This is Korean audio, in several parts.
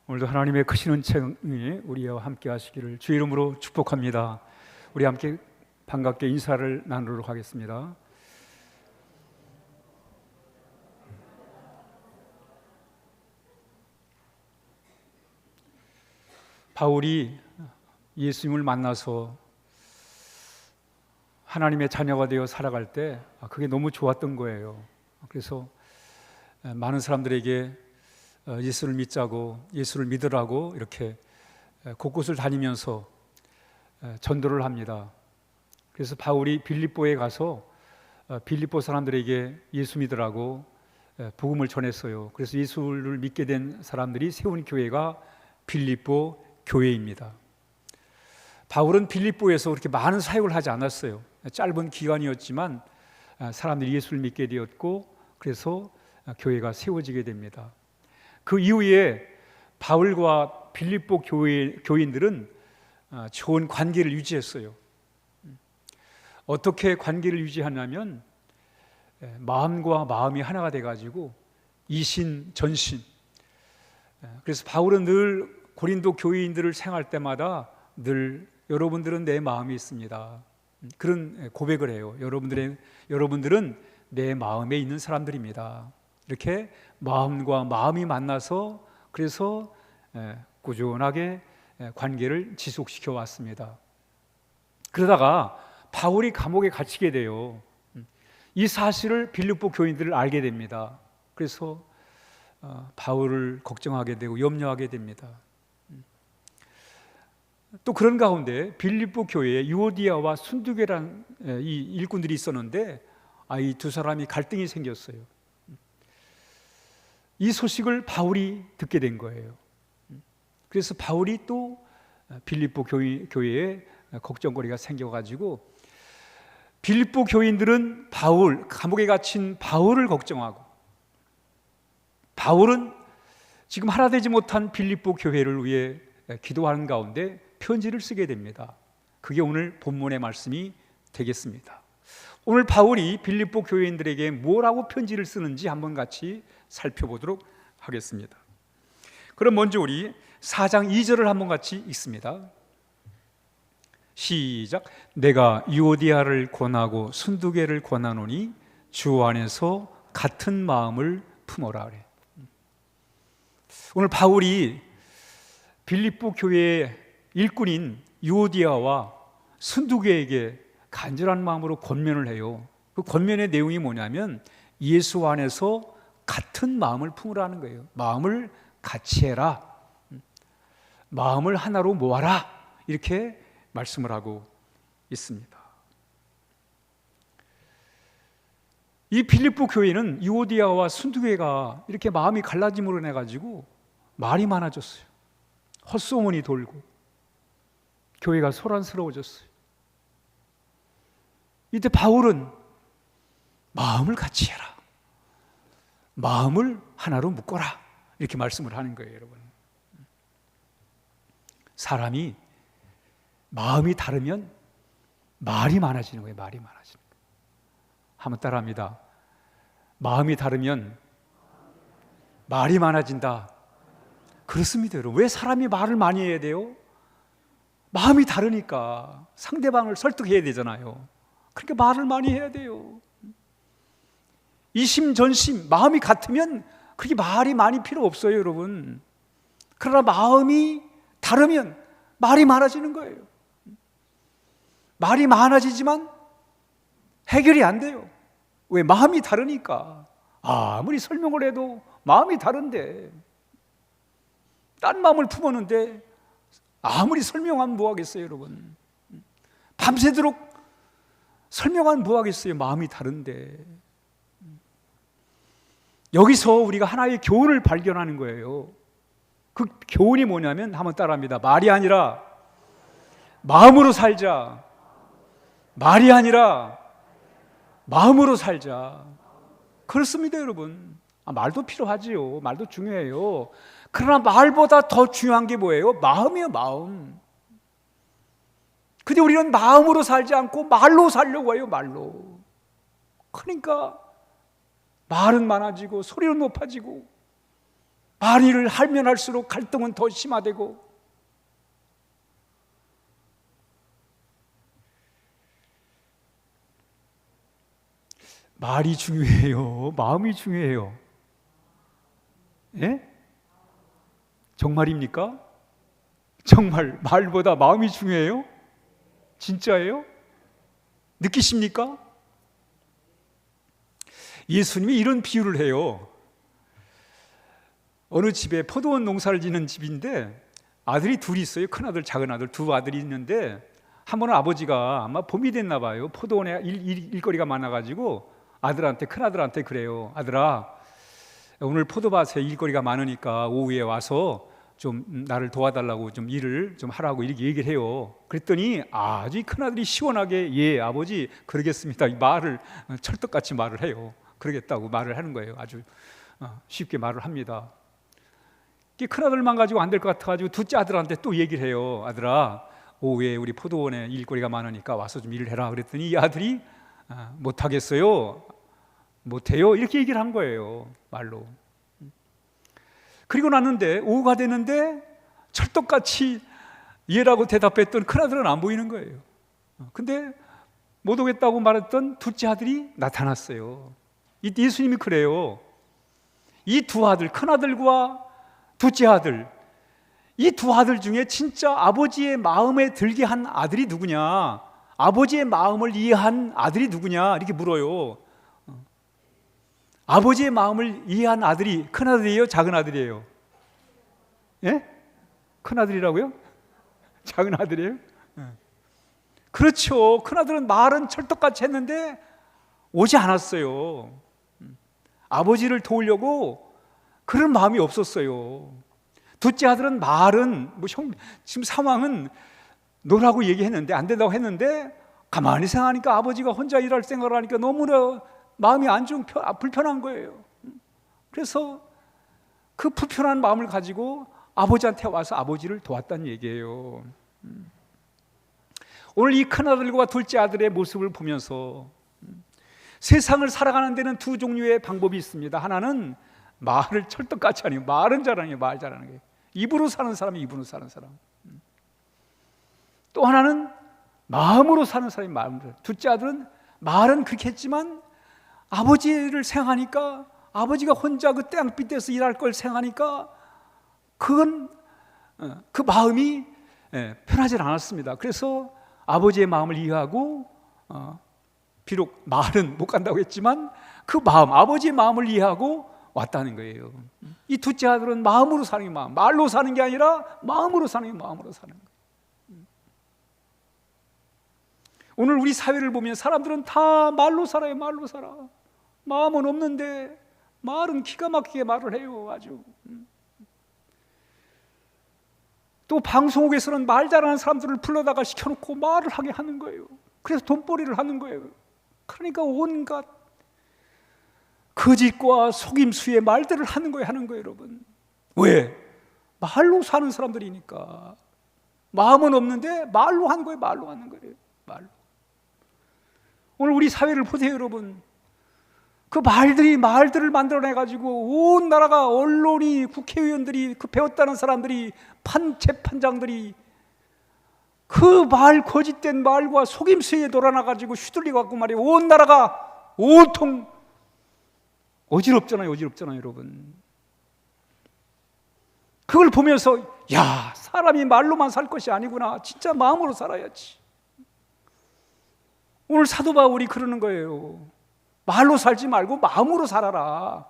오늘도 하나님의 크신 은총이 우리와 함께 하시기를 주 이름으로 축복합니다. 우리 함께 반갑게 인사를 나누도록 하겠습니다. 바울이 예수님을 만나서 하나님의 자녀가 되어 살아갈 때 그게 너무 좋았던 거예요. 그래서 많은 사람들에게 예수를 믿자고, 예수를 믿으라고 이렇게 곳곳을 다니면서 전도를 합니다. 그래서 바울이 빌립보에 가서 빌립보 사람들에게 예수 믿으라고 복음을 전했어요. 그래서 예수를 믿게 된 사람들이 세운 교회가 빌립보 교회입니다. 바울은 빌립보에서 그렇게 많은 사역을 하지 않았어요. 짧은 기간이었지만 사람들이 예수를 믿게 되었고, 그래서 교회가 세워지게 됩니다. 그 이후에 바울과 빌립보 교인들은 좋은 관계를 유지했어요. 어떻게 관계를 유지하냐면 마음과 마음이 하나가 돼가지고 이신 전신. 그래서 바울은 늘 고린도 교인들을 생활 때마다 늘 여러분들은 내 마음이 있습니다, 그런 고백을 해요. 여러분들은 내 마음에 있는 사람들입니다. 이렇게 마음과 마음이 만나서 그래서 꾸준하게 관계를 지속시켜 왔습니다. 그러다가 바울이 감옥에 갇히게 돼요. 이 사실을 빌립보 교인들을 알게 됩니다. 그래서 바울을 걱정하게 되고 염려하게 됩니다. 또 그런 가운데 빌립보 교회에 유오디아와 순두계라는 이 일꾼들이 있었는데 이 두 사람이 갈등이 생겼어요. 이 소식을 바울이 듣게 된 거예요. 그래서 바울이 또 빌립보 교회에 걱정거리가 생겨가지고 빌립보 교인들은 감옥에 갇힌 바울을 걱정하고, 바울은 지금 하나 되지 못한 빌립보 교회를 위해 기도하는 가운데 편지를 쓰게 됩니다. 그게 오늘 본문의 말씀이 되겠습니다. 오늘 바울이 빌립보 교인들에게 뭐라고 편지를 쓰는지 한번 같이 살펴보도록 하겠습니다. 그럼 먼저 우리 4장 2절을 한번 같이 읽습니다. 시작. 내가 유오디아를 권하고 순두계를 권하노니 주 안에서 같은 마음을 품어라 그래. 오늘 바울이 빌립보 교회의 일꾼인 유오디아와 순두계에게 간절한 마음으로 권면을 해요. 그 권면의 내용이 뭐냐면 예수 안에서 같은 마음을 품으라는 거예요. 마음을 같이 해라, 마음을 하나로 모아라, 이렇게 말씀을 하고 있습니다. 이 빌립보 교회는 유오디아와 순두계가 이렇게 마음이 갈라짐으로 인해 가지고 말이 많아졌어요. 헛소문이 돌고 교회가 소란스러워졌어요. 이때 바울은 마음을 같이 해라, 마음을 하나로 묶어라, 이렇게 말씀을 하는 거예요. 여러분, 사람이 마음이 다르면 말이 많아지는 거예요. 말이 많아지는 거예요. 한번 따라합니다. 마음이 다르면 말이 많아진다. 그렇습니다, 여러분. 왜 사람이 말을 많이 해야 돼요? 마음이 다르니까 상대방을 설득해야 되잖아요. 그러니까 말을 많이 해야 돼요. 이심전심, 마음이 같으면 그렇게 말이 많이 필요 없어요, 여러분. 그러나 마음이 다르면 말이 많아지는 거예요. 말이 많아지지만 해결이 안 돼요. 왜? 마음이 다르니까. 아무리 설명을 해도 마음이 다른데, 딴 마음을 품었는데 아무리 설명하면 뭐하겠어요, 여러분. 밤새도록 설명하면 뭐하겠어요, 마음이 다른데. 여기서 우리가 하나의 교훈을 발견하는 거예요. 그 교훈이 뭐냐면, 한번 따라합니다. 말이 아니라 마음으로 살자. 말이 아니라 마음으로 살자. 그렇습니다, 여러분. 말도 필요하지요. 말도 중요해요. 그러나 말보다 더 중요한 게 뭐예요? 마음이에요, 마음. 근데 우리는 마음으로 살지 않고 말로 살려고 해요, 말로. 그러니까 말은 많아지고 소리는 높아지고 말을 하면 할수록 갈등은 더 심화되고, 말이 중요해요? 마음이 중요해요? 예? 정말입니까? 정말 말보다 마음이 중요해요? 진짜예요? 느끼십니까? 예수님이 이런 비유를 해요. 어느 집에 포도원 농사를 짓는 집인데 아들이 둘이 있어요. 큰아들, 작은아들 두 아들이 있는데 한 번은 아버지가 아마 봄이 됐나 봐요. 포도원에 일거리가 많아가지고 아들한테, 큰아들한테 그래요. 아들아, 오늘 포도밭에 일거리가 많으니까 오후에 와서 좀 나를 도와달라고 좀 일을 좀 하라고 이렇게 얘기를 해요. 그랬더니 아주 큰아들이 시원하게 예 아버지 그러겠습니다, 이 말을 철떡같이 말을 해요. 그러겠다고 말을 하는 거예요. 아주 쉽게 말을 합니다. 큰아들만 가지고 안 될 것 같아가지고 둘째 아들한테 또 얘기를 해요. 아들아, 오후에 우리 포도원에 일거리가 많으니까 와서 좀 일을 해라. 그랬더니 이 아들이 못하겠어요, 못해요, 이렇게 얘기를 한 거예요, 말로. 그리고 났는데 오후가 되는데 철떡같이 예라고 대답했던 큰아들은 안 보이는 거예요. 근데 못 오겠다고 말했던 둘째 아들이 나타났어요. 예수님이 그래요. 이 두 아들, 큰아들과 둘째 아들, 이 두 아들 중에 진짜 아버지의 마음에 들게 한 아들이 누구냐, 아버지의 마음을 이해한 아들이 누구냐 이렇게 물어요. 아버지의 마음을 이해한 아들이 큰아들이에요, 작은 아들이에요? 예? 큰아들이라고요? 작은 아들이에요? 그렇죠. 큰아들은 말은 철떡같이 했는데 오지 않았어요. 아버지를 도우려고 그런 마음이 없었어요. 둘째 아들은 말은 지금 상황은 노라고 얘기했는데 안 된다고 했는데 가만히 생각하니까 아버지가 혼자 일할 생각을 하니까 너무나 마음이 안 좋은, 불편한 거예요. 그래서 그 불편한 마음을 가지고 아버지한테 와서 아버지를 도왔다는 얘기예요. 오늘 이 큰아들과 둘째 아들의 모습을 보면서 세상을 살아가는 데는 두 종류의 방법이 있습니다. 하나는 말을 철떡같이 하는, 말은 잘하는 게, 말 잘하는 게 입으로 사는 사람이 입으로 사는 사람. 또 하나는 마음으로 사는 사람이 마음으로. 둘째 아들은 말은 그렇게 했지만 아버지를 생각하니까, 아버지가 혼자 그 땅빛에서 일할 걸 생각하니까 그건 그 마음이 편하지 않았습니다. 그래서 아버지의 마음을 이해하고 비록 말은 못 간다고 했지만 그 마음, 아버지의 마음을 이해하고 왔다는 거예요. 이 둘째 아들은 마음으로 사는 게 마음, 말로 사는 게 아니라 마음으로 사는 게 마음으로 사는 거예요. 오늘 우리 사회를 보면 사람들은 다 말로 살아요. 말로 살아. 마음은 없는데 말은 기가 막히게 말을 해요. 아주. 또 방송국에서는 말 잘하는 사람들을 불러다가 시켜놓고 말을 하게 하는 거예요. 그래서 돈벌이를 하는 거예요. 그러니까 온갖 거짓과 속임수의 말들을 하는 거예요, 여러분. 왜? 말로 사는 사람들이니까. 마음은 없는데 말로 하는 거예요, 말로 하는 거예요. 말로. 오늘 우리 사회를 보세요, 여러분. 그 말들을 만들어내가지고 온 나라가, 언론이, 국회의원들이, 그 배웠다는 사람들이, 재판장들이 그 거짓된 말과 속임수에 놀아나가지고 휘둘리고 말이에요. 온 나라가 온통 어지럽잖아요, 여러분. 그걸 보면서 야, 사람이 말로만 살 것이 아니구나. 진짜 마음으로 살아야지. 오늘 사도 바울이 그러는 거예요. 말로 살지 말고 마음으로 살아라.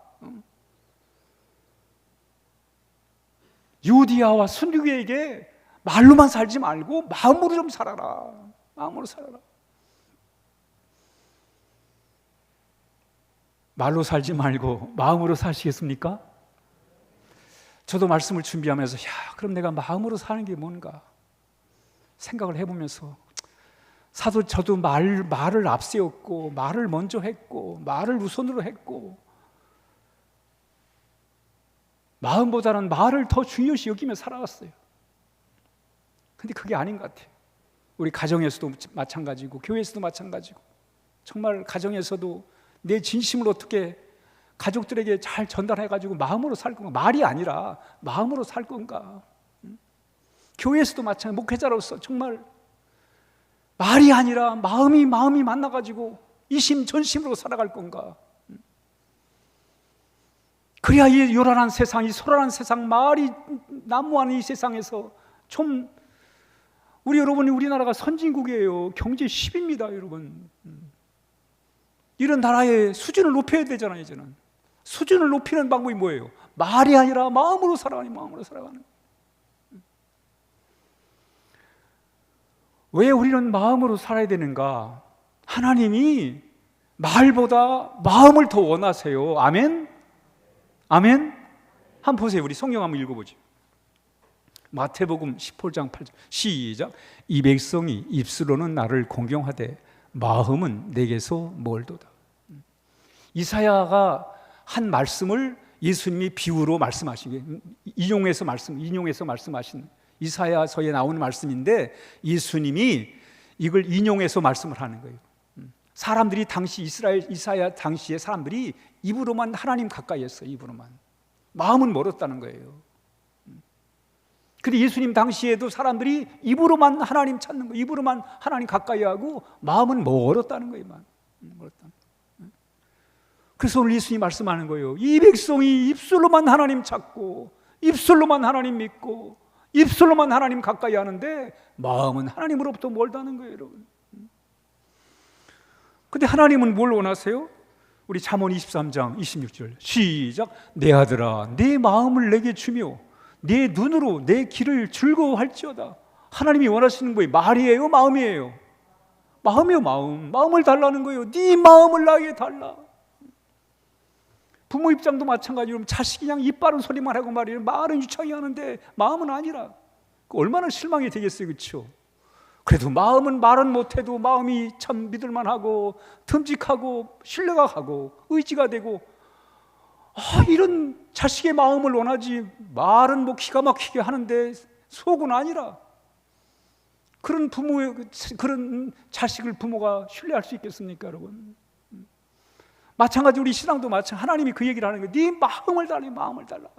유디아와 순리교에게 말로만 살지 말고 마음으로 좀 살아라. 마음으로 살아라. 말로 살지 말고 마음으로 사시겠습니까? 저도 말씀을 준비하면서 그럼 내가 마음으로 사는 게 뭔가 생각을 해보면서 저도 말을 앞세웠고 말을 먼저 했고 말을 우선으로 했고 마음보다는 말을 더 중요시 여기며 살아왔어요. 근데 그게 아닌 것 같아요. 우리 가정에서도 마찬가지고 교회에서도 마찬가지고 정말 가정에서도 내 진심을 어떻게 가족들에게 잘 전달해가지고 마음으로 살 건가? 말이 아니라 마음으로 살 건가? 교회에서도 마찬가지, 목회자로서 정말 말이 아니라 마음이 만나가지고 이심전심으로 살아갈 건가? 그래야 이 요란한 세상, 이 소란한 세상, 말이 난무하는 이 세상에서 좀 여러분이 우리나라가 선진국이에요. 경제 10입니다, 여러분. 이런 나라의 수준을 높여야 되잖아요, 이제는. 수준을 높이는 방법이 뭐예요? 말이 아니라 마음으로 살아가는, 마음으로 살아가는. 왜 우리는 마음으로 살아야 되는가? 하나님이 말보다 마음을 더 원하세요. 아멘? 아멘? 한번 보세요. 우리 성경 한번 읽어보죠. 마태복음 18장 8절 시작. 이 백성이 입술로는 나를 공경하되 마음은 내게서 멀도다. 이사야가 한 말씀을 예수님이 비유로 말씀하신 게 인용해서 말씀하신 이사야서에 나오는 말씀인데 예수님이 이걸 인용해서 말씀을 하는 거예요. 사람들이 당시 이사야 당시에 사람들이 입으로만 하나님 가까이 했어요. 입으로만. 마음은 멀었다는 거예요. 근데 예수님 당시에도 사람들이 입으로만 하나님 찾는 거예요. 입으로만 하나님 가까이 하고 마음은 멀었다는 거예요. 그래서 오늘 예수님이 말씀하는 거예요. 이 백성이 입술로만 하나님 찾고 입술로만 하나님 믿고 입술로만 하나님 가까이 하는데 마음은 하나님으로부터 멀다는 거예요, 여러분. 근데 하나님은 뭘 원하세요? 우리 잠언 23장 26절 시작. 내 아들아 내 마음을 내게 주며 내 눈으로 내 길을 즐거워할지어다. 하나님이 원하시는 거예요. 말이에요, 마음이에요? 마음이요, 마음. 마음을 달라는 거예요. 네 마음을 나에게 달라. 부모 입장도 마찬가지로 자식이 그냥 입 바른 소리만 하고 말이에요. 말은 유창히 하는데 마음은 아니라 얼마나 실망이 되겠어요, 그렇죠? 그래도 마음은 말은 못해도 마음이 참 믿을만하고 듬직하고 신뢰가 가고 의지가 되고 이런 자식의 마음을 원하지 말은 뭐 기가 막히게 하는데 속은 아니라 그런 그런 자식을 부모가 신뢰할 수 있겠습니까, 여러분? 마찬가지 우리 신앙도 하나님이 그 얘기를 하는 거예요. 네 마음을 달라, 마음을 달라.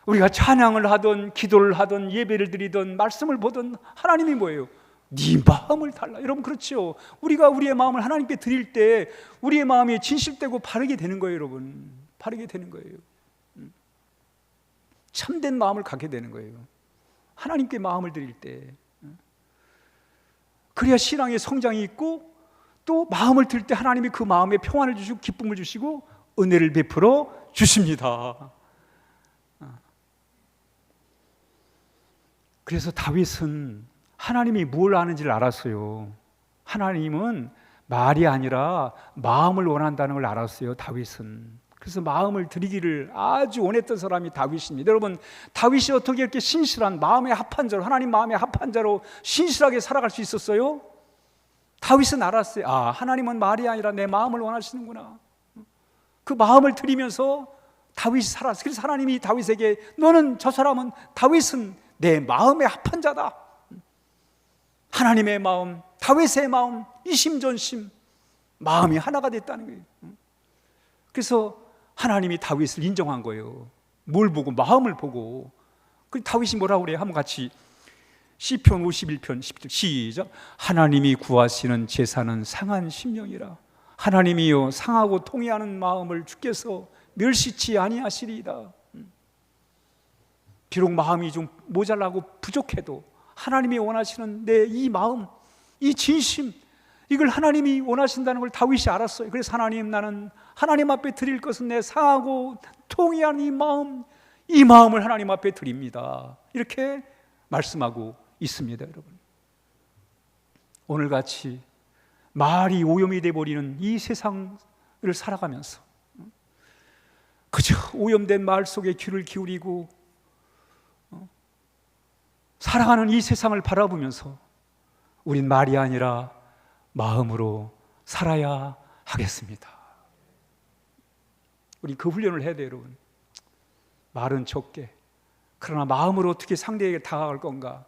우리가 찬양을 하든 기도를 하든 예배를 드리든 말씀을 보든 하나님이 뭐예요? 네 마음을 달라. 여러분 그렇죠? 우리가 우리의 마음을 하나님께 드릴 때 우리의 마음이 진실되고 바르게 되는 거예요, 여러분. 바르게 되는 거예요. 참된 마음을 갖게 되는 거예요. 하나님께 마음을 드릴 때. 그래야 신앙의 성장이 있고 또 마음을 들 때 하나님이 그 마음에 평안을 주시고 기쁨을 주시고 은혜를 베풀어 주십니다. 그래서 다윗은 하나님이 뭘 아는지를 알았어요. 하나님은 말이 아니라 마음을 원한다는 걸 알았어요, 다윗은. 그래서 마음을 드리기를 아주 원했던 사람이 다윗입니다. 여러분, 다윗이 어떻게 이렇게 신실한 마음에 합한 자로, 하나님 마음에 합한 자로 신실하게 살아갈 수 있었어요? 다윗은 알았어요. 하나님은 말이 아니라 내 마음을 원하시는구나. 그 마음을 드리면서 다윗이 살았어요. 그래서 하나님이 다윗에게 너는 저 사람은 다윗은 내 마음에 합한 자다. 하나님의 마음, 다윗의 마음, 이심전심 마음이 하나가 됐다는 거예요. 그래서 하나님이 다윗을 인정한 거예요. 뭘 보고? 마음을 보고. 그 다윗이 뭐라고 그래요? 한번 같이 시편 51편 10절 시작. 하나님이 구하시는 제사는 상한 심령이라. 하나님이여 상하고 통회하는 마음을 주께서 멸시치 아니하시리이다. 비록 마음이 좀 모자라고 부족해도 하나님이 원하시는 내 이 마음, 이 진심, 이걸 하나님이 원하신다는 걸 다윗이 알았어요. 그래서 하나님, 나는 하나님 앞에 드릴 것은 내 상하고 통회한 이 마음을 하나님 앞에 드립니다. 이렇게 말씀하고 있습니다, 여러분. 오늘같이 말이 오염이 되어버리는 이 세상을 살아가면서 그저 오염된 말 속에 귀를 기울이고 살아가는 이 세상을 바라보면서 우린 말이 아니라 마음으로 살아야 하겠습니다. 우리 그 훈련을 해야 돼요, 여러분. 말은 적게, 그러나 마음으로 어떻게 상대에게 다가갈 건가?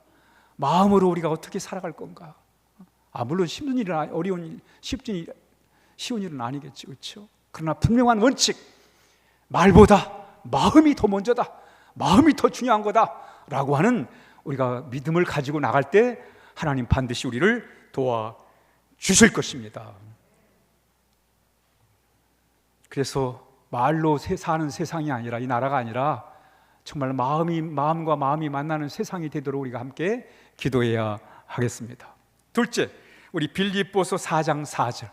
마음으로 우리가 어떻게 살아갈 건가? 물론 힘든 일은 쉬운 일은 아니겠죠, 그렇죠? 그러나 분명한 원칙, 말보다 마음이 더 먼저다, 마음이 더 중요한 거다 라고 하는 우리가 믿음을 가지고 나갈 때 하나님 반드시 우리를 도와주실 것입니다. 그래서 말로 사는 세상이 아니라, 이 나라가 아니라 정말 마음과 마음이 만나는 세상이 되도록 우리가 함께 기도해야 하겠습니다. 둘째, 우리 빌립보서 4장 4절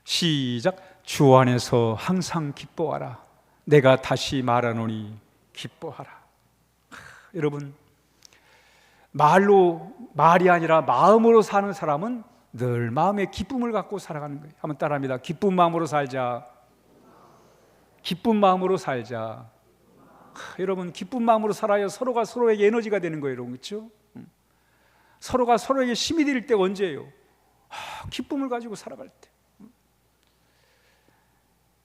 시작. 주 안에서 항상 기뻐하라. 내가 다시 말하노니 기뻐하라. 여러분, 말이 아니라 마음으로 사는 사람은 늘 마음의 기쁨을 갖고 살아가는 거예요. 한번 따라합니다. 기쁜 마음으로 살자. 기쁜 마음으로 살자. 여러분, 기쁜 마음으로 살아야 서로가 서로에게 에너지가 되는 거예요, 여러분. 그렇죠? 서로가 서로에게 힘이 될 때가 언제예요? 기쁨을 가지고 살아갈 때.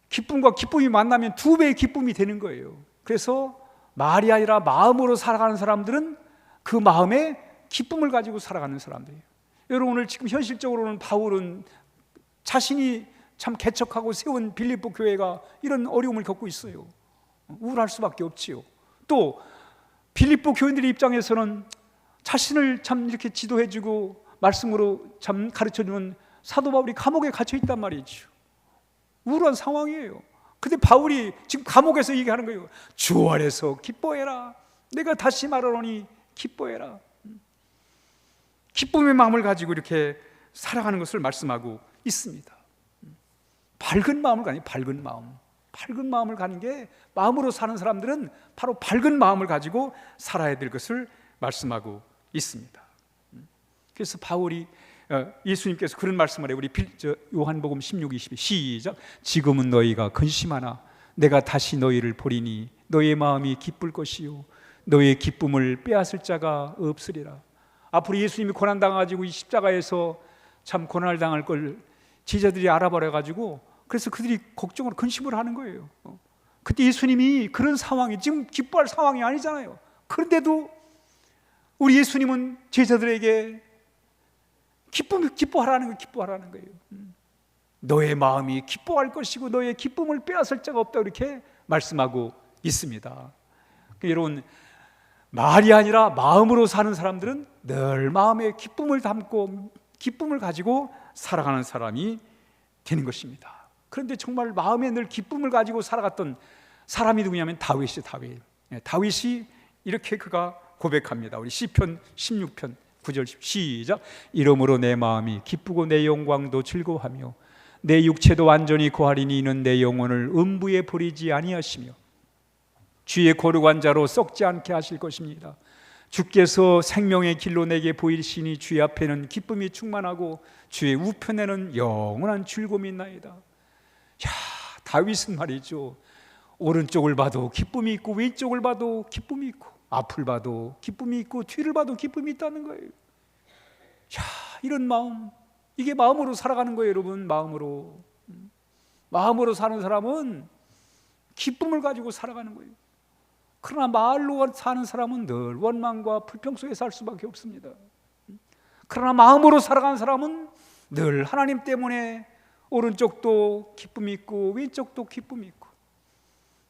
기쁨과 기쁨이 만나면 두 배의 기쁨이 되는 거예요. 그래서 말이 아니라 마음으로 살아가는 사람들은 그 마음에 기쁨을 가지고 살아가는 사람들이에요. 여러분, 오늘 지금 현실적으로는 바울은 자신이 참 개척하고 세운 빌립보 교회가 이런 어려움을 겪고 있어요. 우울할 수밖에 없지요. 또 빌립보 교인들의 입장에서는 자신을 참 이렇게 지도해주고 말씀으로 참 가르쳐주는 사도 바울이 감옥에 갇혀 있단 말이죠. 우울한 상황이에요. 근데 바울이 지금 감옥에서 얘기하는 거예요. 주 안에서 기뻐해라. 내가 다시 말하노니 기뻐해라. 기쁨의 마음을 가지고 이렇게 살아가는 것을 말씀하고 있습니다. 밝은 마음을 가니, 밝은 마음. 밝은 마음을 가는 게, 마음으로 사는 사람들은 바로 밝은 마음을 가지고 살아야 될 것을 말씀하고 있습니다. 그래서 바울이 예수님께서 그런 말씀을 해요. 우리 요한복음 16:22 시작. 지금은 너희가 근심하나 내가 다시 너희를 보리니 너희의 마음이 기쁠 것이요 너희의 기쁨을 빼앗을 자가 없으리라. 앞으로 예수님이 고난당해가지고 이 십자가에서 참 고난을 당할 걸 제자들이 알아버려가지고, 그래서 그들이 걱정을, 근심을 하는 거예요. 그때 예수님이 그런 상황이, 지금 기뻐할 상황이 아니잖아요. 그런데도 우리 예수님은 제자들에게 기뻐하라는 거예요. 너의 마음이 기뻐할 것이고 너의 기쁨을 빼앗을 자가 없다, 이렇게 말씀하고 있습니다. 여러분, 말이 아니라 마음으로 사는 사람들은 늘 마음에 기쁨을 담고 기쁨을 가지고 살아가는 사람이 되는 것입니다. 그런데 정말 마음에 늘 기쁨을 가지고 살아갔던 사람이 누구냐면 다윗이 다윗이 이렇게 그가 고백합니다. 우리 시편 16편 9절 시작. 이러므로 내 마음이 기쁘고 내 영광도 즐거워하며 내 육체도 완전히 고하리니 이는 내 영혼을 음부에 버리지 아니하시며 주의 거룩한 자로 썩지 않게 하실 것입니다. 주께서 생명의 길로 내게 보이시니 주의 앞에는 기쁨이 충만하고 주의 우편에는 영원한 즐거움이 있나이다. 다윗은 말이죠, 오른쪽을 봐도 기쁨이 있고 왼쪽을 봐도 기쁨이 있고 앞을 봐도 기쁨이 있고 뒤를 봐도 기쁨이 있다는 거예요. 이런 마음, 이게 마음으로 살아가는 거예요, 여러분. 마음으로 사는 사람은 기쁨을 가지고 살아가는 거예요. 그러나 말로 사는 사람은 늘 원망과 불평 속에 살 수밖에 없습니다. 그러나 마음으로 살아가는 사람은 늘 하나님 때문에 오른쪽도 기쁨이 있고 왼쪽도 기쁨이 있고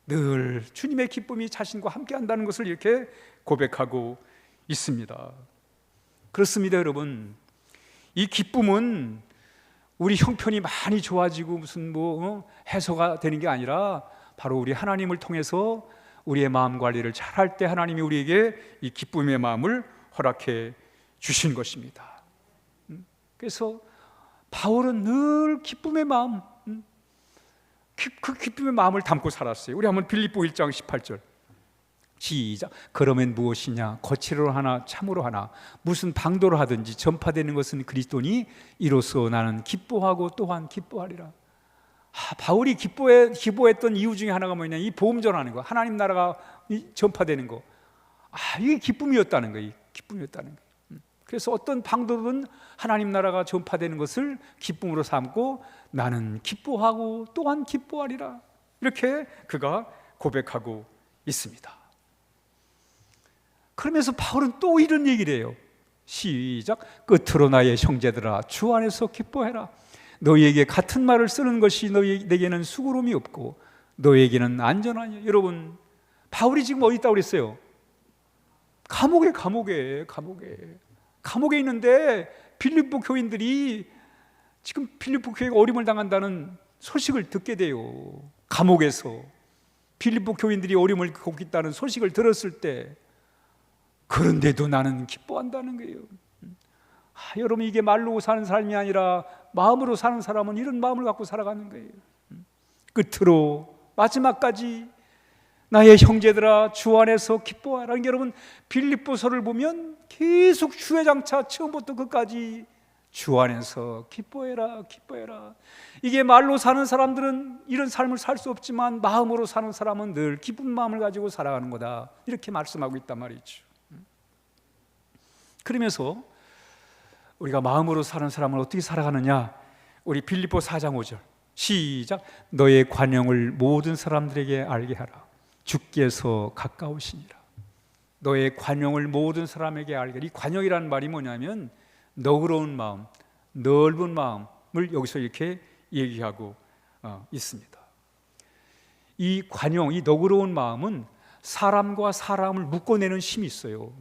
늘 주님의 기쁨이 자신과 함께 한다는 것을 이렇게 고백하고 있습니다. 그렇습니다, 여러분. 이 기쁨은 우리 형편이 많이 좋아지고 무슨 해소가 되는 게 아니라 바로 우리 하나님을 통해서 우리의 마음 관리를 잘할 때 하나님이 우리에게 이 기쁨의 마음을 허락해 주신 것입니다. 그래서 바울은 늘 기쁨의 마음, 그 기쁨의 마음을 담고 살았어요. 우리 한번 빌립보 1장 18절 시작. 그러면 무엇이냐, 거칠어로 하나 참으로 하나 무슨 방도로 하든지 전파되는 것은 그리스도니 이로써 나는 기뻐하고 또한 기뻐하리라. 바울이 기뻐했던 이유 중에 하나가 뭐냐, 이 복음 전하는 거, 하나님 나라가 전파되는 거, 이게 기쁨이었다는 거예요. 그래서 어떤 방도든 하나님 나라가 전파되는 것을 기쁨으로 삼고 나는 기뻐하고 또한 기뻐하리라, 이렇게 그가 고백하고 있습니다. 그러면서 바울은 또 이런 얘기를 해요. 시작. 끝으로 나의 형제들아 주 안에서 기뻐해라. 너희에게 같은 말을 쓰는 것이 내게는 수고로움이 없고 너희에게는 안전하냐. 여러분, 바울이 지금 어디 있다고 그랬어요? 감옥에 있는데 빌립보 교인들이 지금 빌립보 교회가 어림을 당한다는 소식을 듣게 돼요. 감옥에서 빌립보 교인들이 어림을 겪고 있다는 소식을 들었을 때, 그런데도 나는 기뻐한다는 거예요. 여러분, 이게 말로 사는 삶이 아니라 마음으로 사는 사람은 이런 마음을 갖고 살아가는 거예요. 끝으로 마지막까지 나의 형제들아 주 안에서 기뻐하라. 여러분, 빌립보서를 보면 계속 주의 장차 처음부터 끝까지 주 안에서 기뻐해라. 이게 말로 사는 사람들은 이런 삶을 살 수 없지만 마음으로 사는 사람은 늘 기쁜 마음을 가지고 살아가는 거다, 이렇게 말씀하고 있단 말이죠. 그러면서 우리가 마음으로 사는 사람은 어떻게 살아가느냐? 우리 빌립보 4장 5절 시작. 너의 관용을 모든 사람들에게 알게 하라. 주께서 가까우시니라. 너의 관용을 모든 사람에게 알게 하라. 이 관용이라는 말이 뭐냐면 너그러운 마음, 넓은 마음을 여기서 이렇게 얘기하고 있습니다. 이 관용, 이 너그러운 마음은 사람과 사람을 묶어내는 힘이 있어요.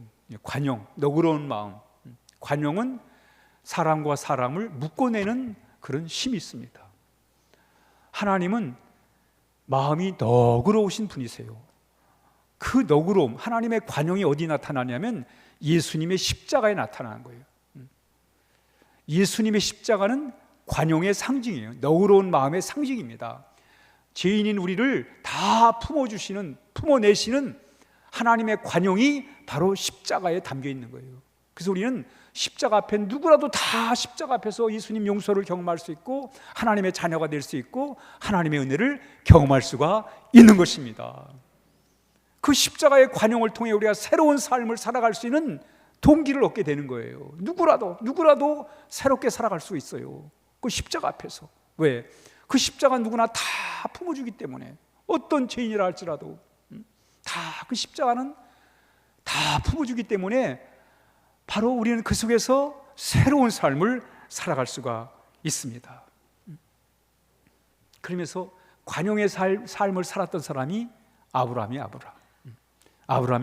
관용, 너그러운 마음. 관용은 사람과 사람을 묶어내는 그런 힘이 있습니다. 하나님은 마음이 너그러우신 분이세요. 그 너그러움, 하나님의 관용이 어디 나타나냐면 예수님의 십자가에 나타나는 거예요. 예수님의 십자가는 관용의 상징이에요. 너그러운 마음의 상징입니다. 죄인인 우리를 다 품어내시는 하나님의 관용이 바로 십자가에 담겨 있는 거예요. 그래서 우리는 십자가 앞에 누구라도 다 십자가 앞에서 예수님 용서를 경험할 수 있고 하나님의 자녀가 될 수 있고 하나님의 은혜를 경험할 수가 있는 것입니다. 그 십자가의 관용을 통해 우리가 새로운 삶을 살아갈 수 있는 동기를 얻게 되는 거예요. 누구라도 새롭게 살아갈 수 있어요. 그 십자가 앞에서. 왜? 그 십자가 누구나 다 품어주기 때문에. 어떤 죄인이라 할지라도 다 그 십자가는 다 품어주기 때문에 바로 우리는 그 속에서 새로운 삶을 살아갈 수가 있습니다. 그러면서 관용의 삶을 살았던 사람이 아브라함이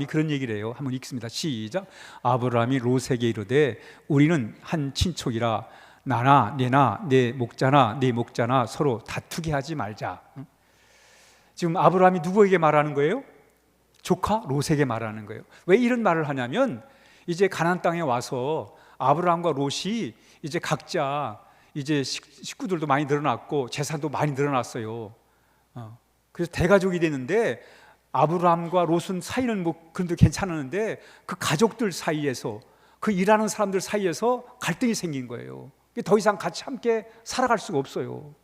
그런 얘기를 해요. 한번 읽습니다. 시작. 아브라함이 롯에게 이르되 우리는 한 친족이라 나나 네나 내 목자나 서로 다투게 하지 말자. 지금 아브라함이 누구에게 말하는 거예요? 조카 롯에게 말하는 거예요. 왜 이런 말을 하냐면 이제 가나안 땅에 와서 아브라함과 롯이 이제 각자 이제 식구들도 많이 늘어났고 재산도 많이 늘어났어요. 그래서 대가족이 됐는데 아브라함과 롯은 사이는 뭐 그래도 괜찮았는데 그 가족들 사이에서 그 일하는 사람들 사이에서 갈등이 생긴 거예요. 더 이상 같이 함께 살아갈 수가 없어요.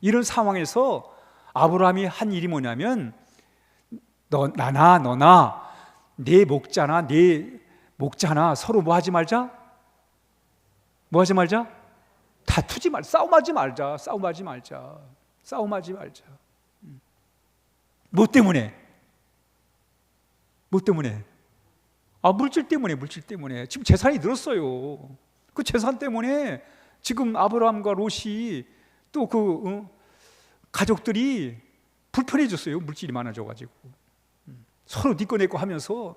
이런 상황에서 아브라함이 한 일이 뭐냐면 너나 내 목자나 서로 뭐 하지 말자? 다투지 말자. 싸움하지 말자. 뭐 때문에? 물질 때문에. 지금 재산이 늘었어요. 그 재산 때문에 지금 아브라함과 롯이 또 가족들이 불편해졌어요. 물질이 많아져가지고 서로 네 거 내 거 하면서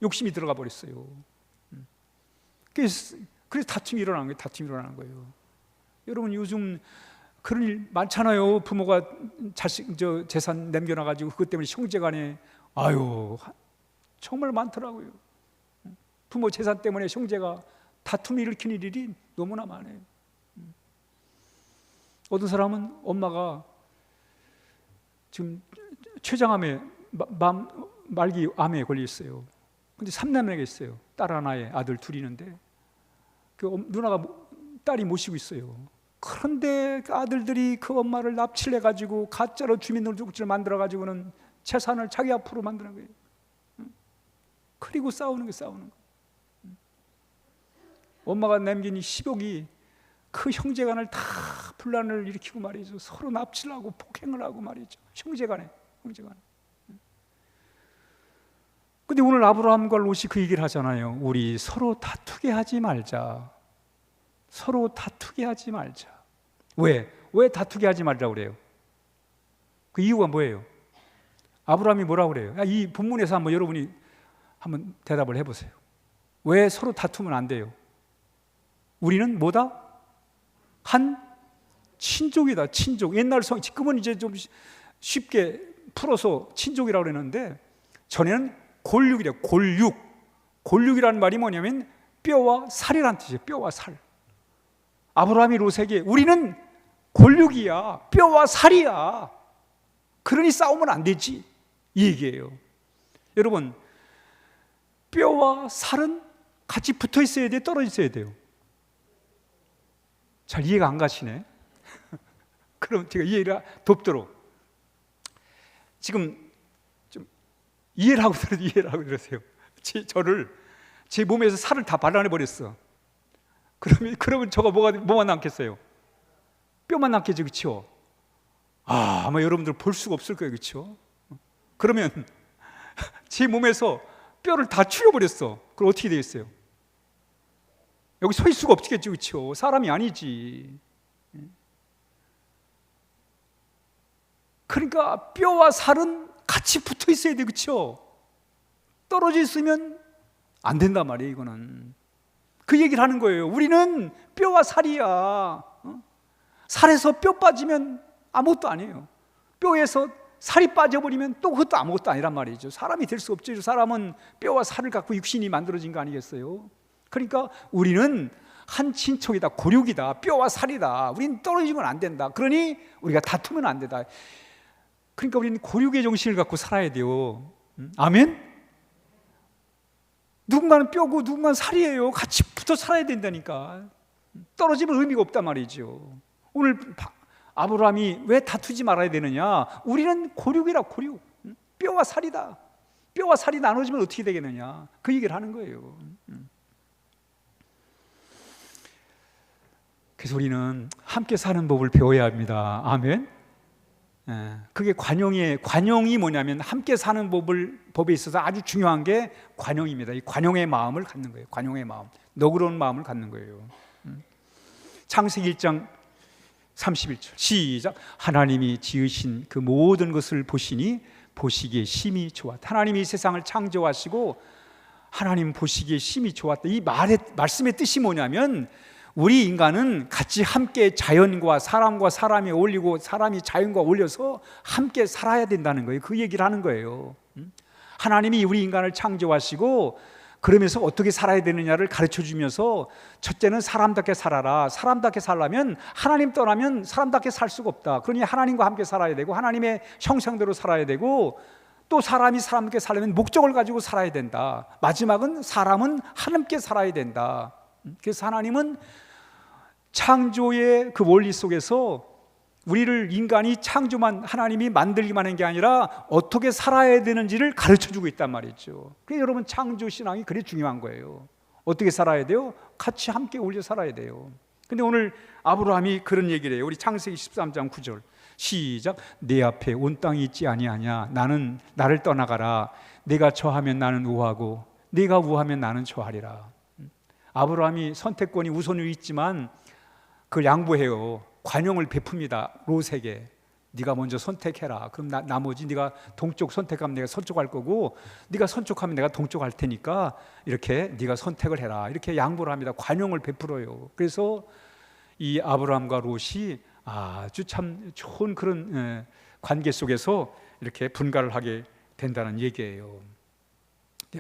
욕심이 들어가 버렸어요. 그래서 다툼이 일어나는 거예요. 여러분, 요즘 그런 일 많잖아요. 부모가 재산 남겨놔가지고 그것 때문에 형제간에 정말 많더라고요. 부모 재산 때문에 형제가 다툼을 일으키는 일이 너무나 많아요. 어떤 사람은 엄마가 지금 췌장암에 말기 암에 걸려 있어요. 근데 3남매가 있어요. 딸 하나에 아들 둘이 있는데 그 누나가 딸이 모시고 있어요. 그런데 그 아들들이 그 엄마를 납치를 해가지고 가짜로 주민등록증을 만들어가지고는 재산을 자기 앞으로 만드는 거예요. 그리고 싸우는 거예요. 엄마가 남긴 이 10억이 그 형제간을 다 분란을 일으키고 말이죠. 서로 납치를 하고 폭행을 하고 말이죠. 형제간에. 근데 오늘 아브라함과 롯이 그 얘기를 하잖아요. 우리 서로 다투게 하지 말자. 왜 다투게 하지 말라고 그래요? 그 이유가 뭐예요? 아브라함이 뭐라고 그래요? 이 본문에서 한번 여러분이 한번 대답을 해보세요. 왜 서로 다투면 안 돼요? 우리는 뭐다? 한 친족이다. 친족. 옛날 지금은 이제 좀 쉽게 풀어서 친족이라고 그랬는데 전에는 골육이래요. 골육이라는 말이 뭐냐면 뼈와 살이라는 뜻이에요. 뼈와 살. 아브라함이 롯에게 우리는 골육이야. 뼈와 살이야. 그러니 싸우면 안 되지. 이 얘기예요. 여러분, 뼈와 살은 같이 붙어 있어야 돼요? 떨어져 있어야 돼요? 잘 이해가 안 가시네. 그럼 제가 이해를 돕도록 지금 좀 이해를 하고 들으세요. 저를 제 몸에서 살을 다 발라내 버렸어. 그러면 저가 뭐만 남겠어요? 뼈만 남겠죠, 그렇죠? 아마 여러분들 볼 수가 없을 거예요, 그렇죠? 그러면 제 몸에서 뼈를 다 추려버렸어. 그럼 어떻게 되겠어요? 여기 서 있을 수가 없겠죠, 그렇죠? 사람이 아니지. 그러니까 뼈와 살은 같이 붙어 있어야 돼, 그렇죠? 떨어져 있으면 안 된단 말이에요. 이거는 그 얘기를 하는 거예요. 우리는 뼈와 살이야. 살에서 뼈 빠지면 아무것도 아니에요. 뼈에서 살이 빠져버리면 또 그것도 아무것도 아니란 말이죠. 사람이 될 수 없죠. 사람은 뼈와 살을 갖고 육신이 만들어진 거 아니겠어요? 그러니까 우리는 한 친척이다. 고육이다. 뼈와 살이다. 우리는 떨어지면 안 된다. 그러니 우리가 다투면 안 된다. 그러니까 우리는 고육의 정신을 갖고 살아야 돼요. 아멘? 누군가는 뼈고 누군가는 살이에요. 같이 붙어 살아야 된다니까. 떨어지면 의미가 없단 말이죠. 오늘 아브라함이 왜 다투지 말아야 되느냐? 우리는 고육이라. 고육. 뼈와 살이다. 뼈와 살이 나눠지면 어떻게 되겠느냐? 그 얘기를 하는 거예요. 그래서 우리는 함께 사는 법을 배워야 합니다. 아멘. 그게 관용이 뭐냐면 함께 사는 법에 있어서 아주 중요한 게 관용입니다. 이 관용의 마음을 갖는 거예요. 관용의 마음, 너그러운 마음을 갖는 거예요. 창세기 1장 31절 시작. 하나님이 지으신 그 모든 것을 보시니 보시기에 심히 좋았다. 하나님이 세상을 창조하시고 하나님 보시기에 심히 좋았다. 이 말씀의 뜻이 뭐냐면 우리 인간은 같이 함께 자연과 사람과 사람이 어울리고 사람이 자연과 어울려서 함께 살아야 된다는 거예요. 그 얘기를 하는 거예요. 하나님이 우리 인간을 창조하시고 그러면서 어떻게 살아야 되느냐를 가르쳐주면서 첫째는 사람답게 살아라. 사람답게 살려면 하나님 떠나면 사람답게 살 수가 없다. 그러니 하나님과 함께 살아야 되고 하나님의 형상대로 살아야 되고 또 사람이 사람답게 살려면 목적을 가지고 살아야 된다. 마지막은 사람은 하나님께 살아야 된다. 그래서 하나님은 창조의 그 원리 속에서 우리를 인간이 창조만 하나님이 만들기만 한 게 아니라 어떻게 살아야 되는지를 가르쳐주고 있단 말이죠. 그래서 여러분 창조 신앙이 그래 중요한 거예요. 어떻게 살아야 돼요? 같이 함께 어울려 살아야 돼요. 근데 오늘 아브라함이 그런 얘기를 해요. 우리 창세기 13장 9절 시작. 내 앞에 온 땅이 있지 아니하냐. 나를 떠나가라. 내가 처하면 나는 우하고 네가 우하면 나는 처하리라. 아브라함이 선택권이 우선이 있지만 그걸 양보해요. 관용을 베풉니다. 롯에게. 네가 먼저 선택해라. 그럼 나머지 네가 동쪽 선택하면 내가 서쪽 할 거고 네가 서쪽하면 내가 동쪽 할 테니까 이렇게 네가 선택을 해라. 이렇게 양보를 합니다. 관용을 베풀어요. 그래서 이 아브라함과 롯이 아주 참 좋은 그런 관계 속에서 이렇게 분가를 하게 된다는 얘기예요.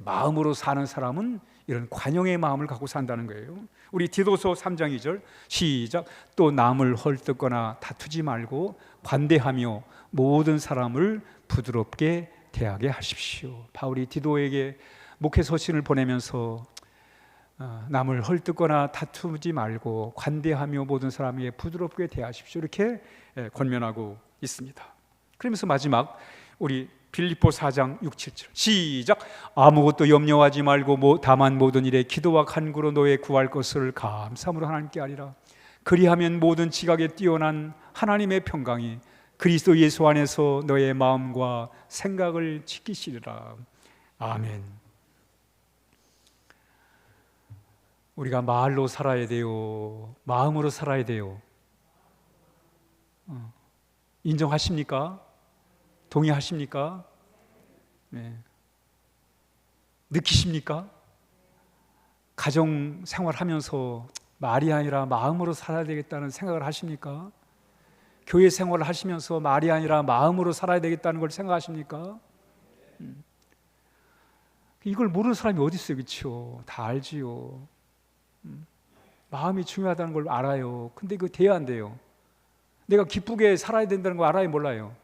마음으로 사는 사람은 이런 관용의 마음을 갖고 산다는 거예요. 우리 디도서 3장 2절 시작. 또 남을 헐뜯거나 다투지 말고 관대하며 모든 사람을 부드럽게 대하게 하십시오. 바울이 디도에게 목회 서신을 보내면서 남을 헐뜯거나 다투지 말고 관대하며 모든 사람에게 부드럽게 대하십시오. 이렇게 권면하고 있습니다. 그러면서 마지막 우리 빌립보 4장 6, 7절 시작. 아무것도 염려하지 말고 다만 모든 일에 기도와 간구로 너의 구할 것을 감사함으로 하나님께 아리라. 그리하면 모든 지각에 뛰어난 하나님의 평강이 그리스도 예수 안에서 너의 마음과 생각을 지키시리라. 아멘. 우리가 말로 살아야 돼요? 마음으로 살아야 돼요? 인정하십니까? 동의하십니까? 네. 느끼십니까? 가정 생활하면서 말이 아니라 마음으로 살아야 되겠다는 생각을 하십니까? 교회 생활을 하시면서 말이 아니라 마음으로 살아야 되겠다는 걸 생각하십니까? 이걸 모르는 사람이 어디 있어요, 그렇죠? 다 알지요. 마음이 중요하다는 걸 알아요. 근데 그거 돼야 안 돼요. 내가 기쁘게 살아야 된다는 거 알아요, 몰라요?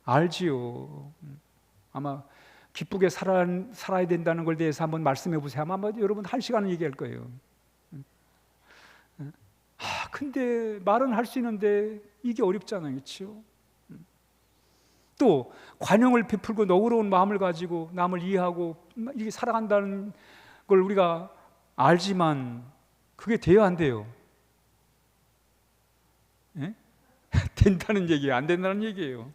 알지요. 아마 기쁘게 살아야 된다는 걸 대해서 한번 말씀해 보세요. 아마 여러분 1시간은 얘기할 거예요. 근데 말은 할 수 있는데 이게 어렵잖아요, 그렇죠? 또 관용을 베풀고 너그러운 마음을 가지고 남을 이해하고 이게 살아간다는 걸 우리가 알지만 그게 돼야 안 돼요. 예? 된다는 얘기예요, 안 된다는 얘기예요?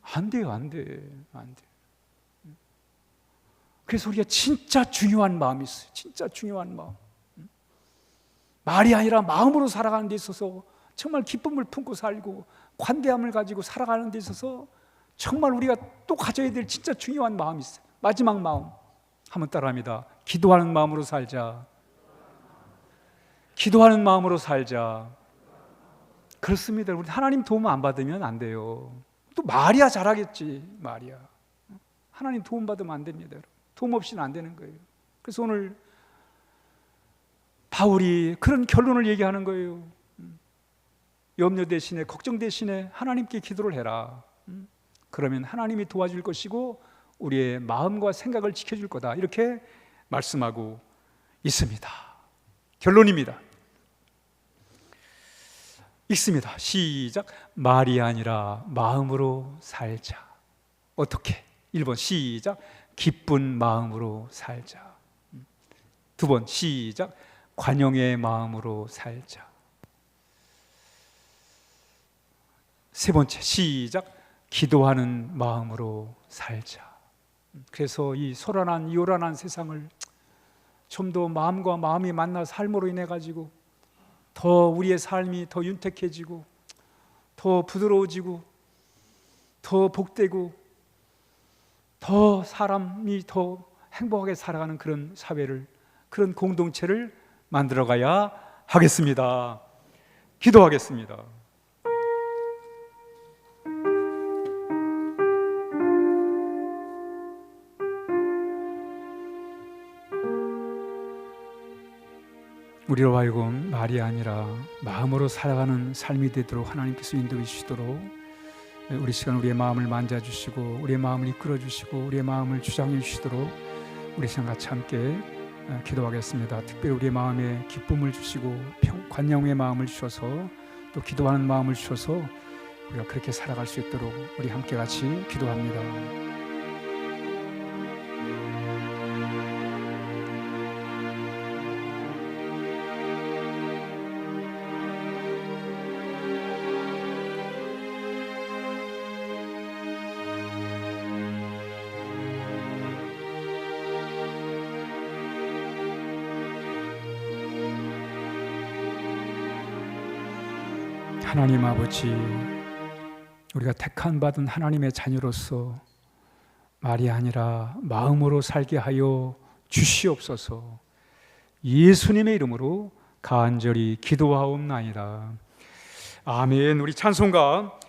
안 돼요, 안 돼. 그래서 우리가 진짜 중요한 마음이 있어요. 진짜 중요한 마음. 말이 아니라 마음으로 살아가는 데 있어서 정말 기쁨을 품고 살고 관대함을 가지고 살아가는 데 있어서 정말 우리가 또 가져야 될 진짜 중요한 마음이 있어요. 마지막 마음 한번 따라합니다. 기도하는 마음으로 살자. 기도하는 마음으로 살자. 그렇습니다. 우리 하나님 도움 안 받으면 안 돼요. 또 말이야 잘하겠지. 말이야. 하나님 도움 받으면 안 됩니다. 도움 없이는 안 되는 거예요. 그래서 오늘 바울이 그런 결론을 얘기하는 거예요. 염려 대신에 걱정 대신에 하나님께 기도를 해라. 그러면 하나님이 도와줄 것이고 우리의 마음과 생각을 지켜줄 거다. 이렇게 말씀하고 있습니다. 결론입니다. 읽습니다. 시작. 말이 아니라 마음으로 살자. 어떻게? 1번 시작. 기쁜 마음으로 살자. 2번 시작. 관용의 마음으로 살자. 3번째 시작. 기도하는 마음으로 살자. 그래서 이 소란한 요란한 세상을 좀 더 마음과 마음이 만나 삶으로 인해 가지고 더 우리의 삶이 더 윤택해지고 더 부드러워지고 더 복되고 더 사람이 더 행복하게 살아가는 그런 사회를, 그런 공동체를 만들어가야 하겠습니다. 기도하겠습니다. 우리로 하여금 말이 아니라 마음으로 살아가는 삶이 되도록 하나님께서 인도해 주시도록 우리 시간 우리의 마음을 만져주시고 우리의 마음을 이끌어 주시고 우리의 마음을 주장해 주시도록 우리 시간 같이 함께 기도하겠습니다. 특별히 우리의 마음에 기쁨을 주시고 관용의 마음을 주셔서 또 기도하는 마음을 주셔서 우리가 그렇게 살아갈 수 있도록 우리 함께 같이 기도합니다. 하나님 아버지, 우리가 택한 받은 하나님의 자녀로서 말이 아니라 마음으로 살게 하여 주시옵소서. 예수님의 이름으로 간절히 기도하옵나이다. 아멘. 우리 찬송가